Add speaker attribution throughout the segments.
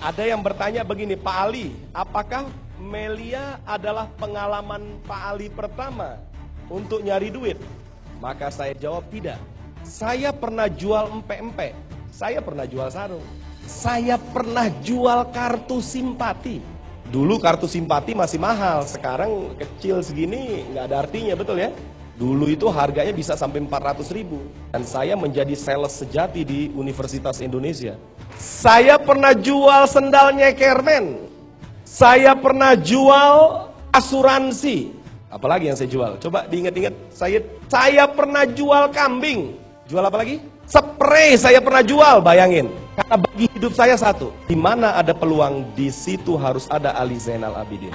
Speaker 1: Ada yang bertanya begini, Pak Ali, apakah Melia adalah pengalaman Pak Ali pertama untuk nyari duit? Maka saya jawab tidak. Saya pernah jual empe-empe, saya pernah jual sarung, saya pernah jual kartu simpati. Dulu kartu simpati masih mahal, sekarang kecil segini nggak ada artinya, betul ya? Dulu itu harganya bisa sampai 400.000. Dan saya menjadi sales sejati di Universitas Indonesia. Saya pernah jual sendal nyekermen. Saya pernah jual asuransi. Apalagi yang saya jual? Coba diingat-ingat. Saya pernah jual kambing. Jual apa lagi? Spray saya pernah jual, bayangin. Karena bagi hidup saya satu, di mana ada peluang, di situ harus ada Ali Zainal Abidin.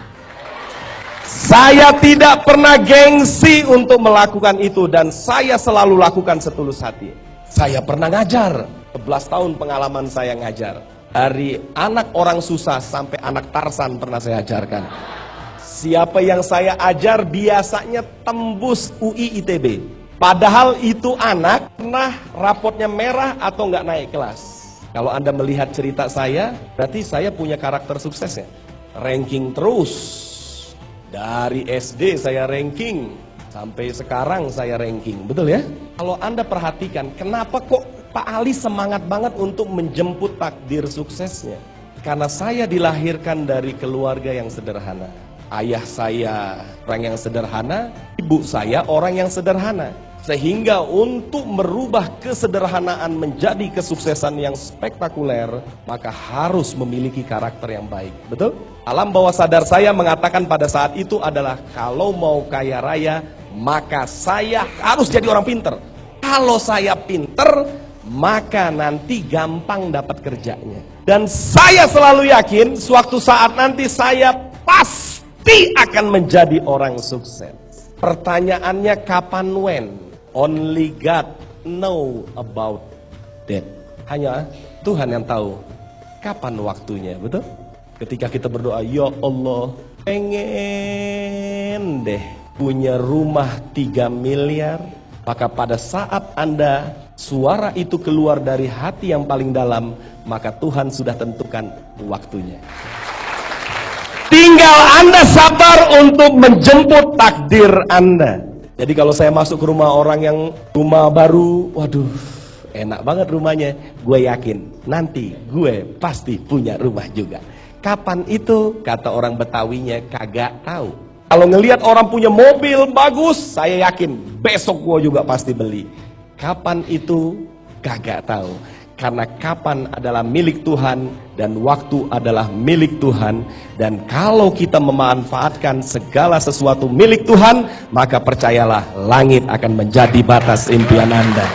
Speaker 1: Saya tidak pernah gengsi untuk melakukan itu, dan saya selalu lakukan setulus hati. Saya pernah ngajar, 11 tahun pengalaman saya ngajar. Dari anak orang susah sampai anak Tarsan pernah saya ajarkan. Siapa yang saya ajar biasanya tembus UI ITB. Padahal itu anak pernah rapotnya merah atau nggak naik kelas. Kalau Anda melihat cerita saya, berarti saya punya karakter suksesnya. Ranking terus. Dari SD saya ranking, sampai sekarang saya ranking, betul ya? Kalau Anda perhatikan, kenapa kok Pak Ali semangat banget untuk menjemput takdir suksesnya? Karena saya dilahirkan dari keluarga yang sederhana. Ayah saya orang yang sederhana, ibu saya orang yang sederhana. Sehingga untuk merubah kesederhanaan menjadi kesuksesan yang spektakuler, maka harus memiliki karakter yang baik. Betul? Alam bawah sadar saya mengatakan pada saat itu adalah, kalau mau kaya raya, maka saya harus jadi orang pinter. Kalau saya pinter, maka nanti gampang dapat kerjanya. Dan saya selalu yakin, suatu saat nanti saya pasti akan menjadi orang sukses. Pertanyaannya kapan, when? Only God know about that. Hanya Tuhan yang tahu kapan waktunya, betul? Ketika kita berdoa, ya Allah, pengen deh punya rumah 3 miliar. Maka pada saat Anda, suara itu keluar dari hati yang paling dalam, maka Tuhan sudah tentukan waktunya. Tinggal Anda sabar untuk menjemput takdir Anda. Jadi kalau saya masuk ke rumah orang yang rumah baru, waduh, enak banget rumahnya. Gue yakin nanti gue pasti punya rumah juga. Kapan itu? Kata orang Betawinya, kagak tahu. Kalau ngelihat orang punya mobil bagus, saya yakin besok gue juga pasti beli. Kapan itu? Kagak tahu. Karena kapan adalah milik Tuhan dan waktu adalah milik Tuhan. Dan kalau kita memanfaatkan segala sesuatu milik Tuhan, maka percayalah, langit akan menjadi batas impian Anda.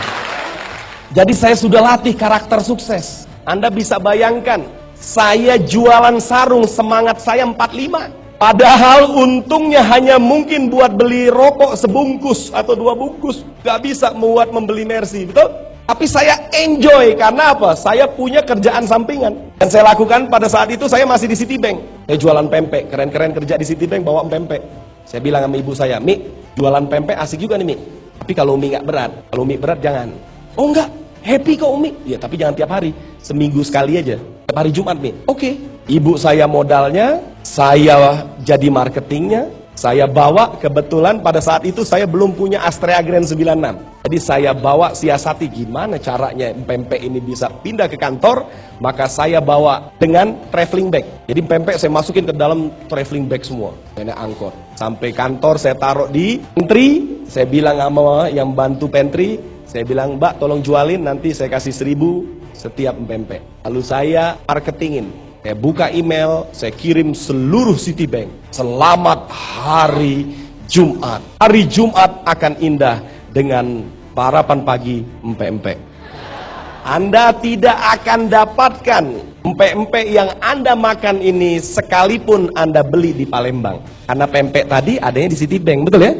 Speaker 1: Jadi saya sudah latih karakter sukses. Anda bisa bayangkan, saya jualan sarung, semangat saya 45. Padahal untungnya hanya mungkin buat beli rokok sebungkus atau 2 bungkus. Gak bisa buat membeli Mercy, betul? Tapi saya enjoy, karena apa? Saya punya kerjaan sampingan. Dan saya lakukan pada saat itu, saya masih di Citibank. Saya jualan pempek, keren-keren kerja di Citibank, bawa pempek. Saya bilang sama ibu saya, Mi, jualan pempek asik juga nih, Mi. Tapi kalau Umi nggak berat, kalau Umi berat jangan. Oh enggak, happy kok Umi. Ya tapi jangan tiap hari, seminggu sekali aja. Tiap hari Jumat, Mi. Oke. Ibu saya modalnya, saya jadi marketingnya. Saya bawa, kebetulan pada saat itu saya belum punya Astrea Grand 96. Jadi saya bawa, siasati gimana caranya pempek ini bisa pindah ke kantor. Maka saya bawa dengan traveling bag. Jadi pempek saya masukin ke dalam traveling bag semua. Ini angkot. Sampai kantor saya taruh di pantry. Saya bilang sama yang bantu pantry, saya bilang, Mbak tolong jualin, nanti saya kasih 1.000 setiap pempek. Lalu saya marketingin. Saya buka email, saya kirim seluruh Citibank. Selamat hari Jumat. Hari Jumat akan indah dengan harapan pagi empek-empek. Anda tidak akan dapatkan empek-empek yang Anda makan ini sekalipun Anda beli di Palembang. Karena pempek tadi adanya di Citibank, betul ya?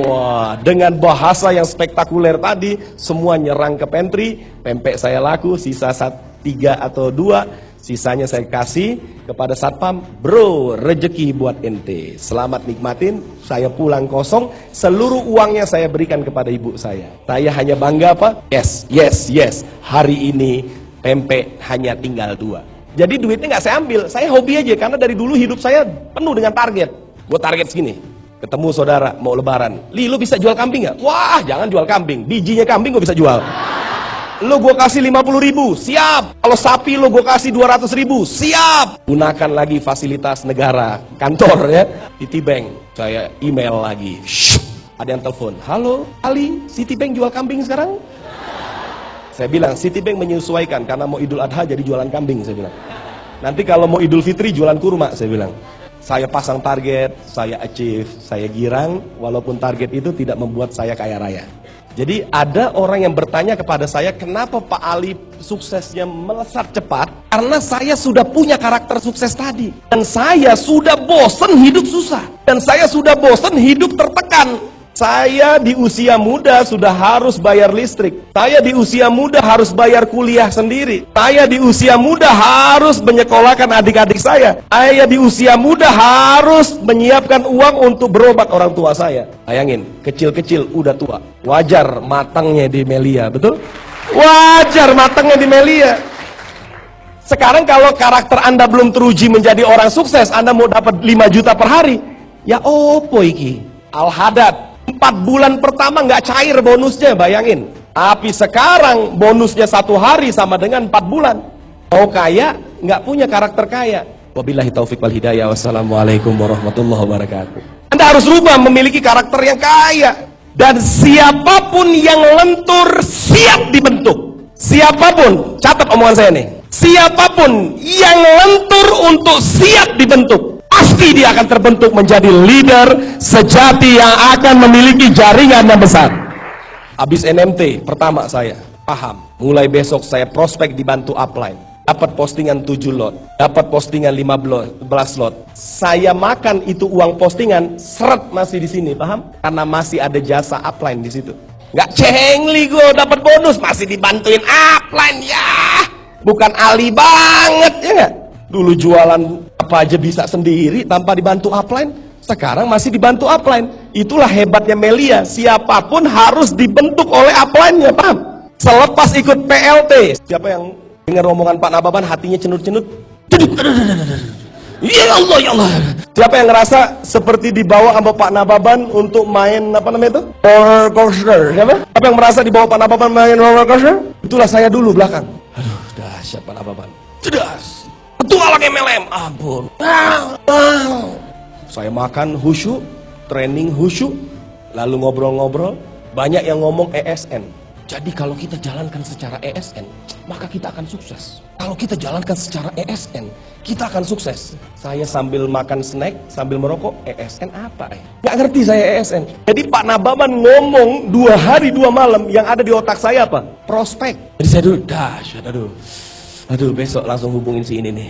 Speaker 1: Wah, dengan bahasa yang spektakuler tadi, semua nyerang ke pantry. Pempek saya laku, sisa 3 atau 2. Sisanya saya kasih kepada satpam, bro, rejeki buat ente. Selamat nikmatin, saya pulang kosong, seluruh uangnya saya berikan kepada ibu saya. Saya hanya bangga apa? Yes, yes, yes. Hari ini pempek hanya tinggal 2. Jadi duitnya nggak saya ambil, saya hobi aja karena dari dulu hidup saya penuh dengan target. Gue target segini. Ketemu saudara mau lebaran, Li, lu bisa jual kambing nggak? Wah, jangan jual kambing, bijinya kambing gue bisa jual. Lu gue kasih 50.000, siap. Kalau sapi lu gue kasih 200.000, siap. Gunakan lagi fasilitas negara, kantor ya, Citibank. Saya email lagi. Shhh, ada yang telepon. Halo, Ali, Citibank jual kambing sekarang? Saya bilang Citibank menyesuaikan karena mau Idul Adha jadi jualan kambing, saya bilang. Nanti kalau mau Idul Fitri jualan kurma, saya bilang. Saya pasang target, saya achieve, saya girang, walaupun target itu tidak membuat saya kaya raya. Jadi ada orang yang bertanya kepada saya, kenapa Pak Ali suksesnya melesat cepat? Karena saya sudah punya karakter sukses tadi. Dan saya sudah bosan hidup susah. Dan saya sudah bosan hidup tertekan. Saya di usia muda sudah harus bayar listrik. Saya di usia muda harus bayar kuliah sendiri. Saya di usia muda harus menyekolahkan adik-adik saya. Saya di usia muda harus menyiapkan uang untuk berobat orang tua saya. Bayangin, kecil-kecil udah tua. Wajar matangnya di Melia, betul? Wajar matangnya di Melia. Sekarang kalau karakter Anda belum teruji menjadi orang sukses, Anda mau dapat 5 juta per hari, ya opo iki? Al-Hadad. 4 bulan pertama nggak cair bonusnya, bayangin. Tapi sekarang bonusnya 1 hari sama dengan 4 bulan. Mau kaya, nggak punya karakter kaya. Wabillahi taufik wal hidayah. Wassalamualaikum warahmatullahi wabarakatuh. Anda harus rubah memiliki karakter yang kaya. Dan siapapun yang lentur siap dibentuk. Siapapun, catat omongan saya nih. Siapapun yang lentur untuk siap dibentuk, pasti dia akan terbentuk menjadi leader sejati yang akan memiliki jaringan yang besar. Habis NMT pertama saya paham, mulai besok saya prospek dibantu upline. Dapat postingan 7 lot, dapat postingan 15 lot. Saya makan itu uang postingan, seret masih di sini, paham? Karena masih ada jasa upline di situ. Nggak cengli gue dapat bonus, masih dibantuin upline ya. Bukan Ali banget ya nggak? Dulu jualan apa aja bisa sendiri tanpa dibantu upline, sekarang masih dibantu upline. Itulah hebatnya Melia, siapapun harus dibentuk oleh upline-nya, paham? Selepas ikut PLT, siapa yang dengar omongan Pak Nababan hatinya cenut-cenut? Ya Allah, ya Allah. Siapa yang ngerasa seperti dibawa sama Pak Nababan untuk main apa namanya itu? Roller coaster, siapa? Siapa yang merasa dibawa Pak Nababan main roller coaster? Itulah saya dulu belakang. Aduh, dahsyat Pak Nababan. Cedas. Petualang MLM, ampun. Saya makan khusyuk, training khusyuk, lalu ngobrol-ngobrol. Banyak yang ngomong ESN. Jadi kalau kita jalankan secara ESN, maka kita akan sukses. Kalau kita jalankan secara ESN, kita akan sukses. Saya sambil makan snack, sambil merokok, ESN apa ya? Nggak ngerti saya ESN. Jadi Pak Nababan ngomong 2 hari 2 malam, yang ada di otak saya apa? Prospek. Jadi saya dulu, dahsyat, aduh besok langsung hubungin si ini nih.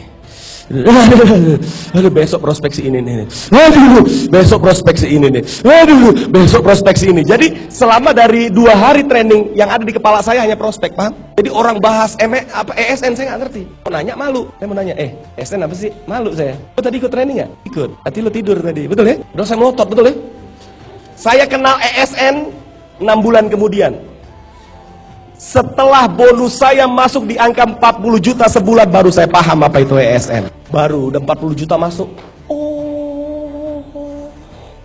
Speaker 1: Aduh besok prospek si ini nih. Aduh besok prospek si ini nih. Aduh besok prospek si ini. Jadi selama dari 2 hari training, yang ada di kepala saya hanya prospek, paham? Jadi orang bahas ESN saya nggak ngerti. Mau nanya malu. Saya mau nanya, ESN apa sih? Malu saya. Lo tadi ikut training nggak? Ikut. Hati lo tidur tadi, betul ya? Udah saya melotot, betul ya? Saya kenal ESN 6 bulan kemudian. Setelah bonus saya masuk di angka 40 juta sebulan, baru saya paham apa itu ESN. Baru udah 40 juta masuk.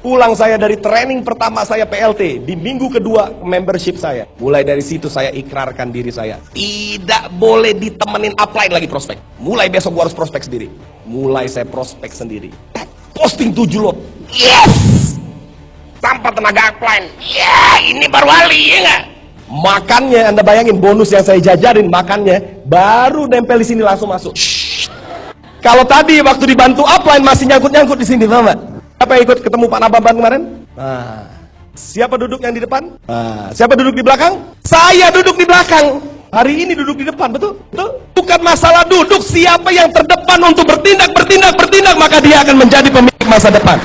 Speaker 1: Pulang saya dari training pertama saya PLT, di minggu kedua membership saya. Mulai dari situ saya ikrarkan diri saya, tidak boleh ditemenin upline lagi prospek. Mulai besok gua harus prospek sendiri. Mulai saya prospek sendiri. Posting 7 lot. Yes! Tanpa tenaga upline. Ya, ini baru Ali, ya nggak? Makannya, Anda bayangin bonus yang saya jajarin, makannya baru nempel di sini langsung masuk. Kalau tadi waktu dibantu upline masih nyangkut-nyangkut di sini, Mama. Siapa yang ikut ketemu Pak Nababan kemarin? Nah, siapa duduk yang di depan? Nah, siapa duduk di belakang? Saya duduk di belakang. Hari ini duduk di depan, betul? Betul? Bukan masalah duduk, siapa yang terdepan untuk bertindak, maka dia akan menjadi pemilik masa depan.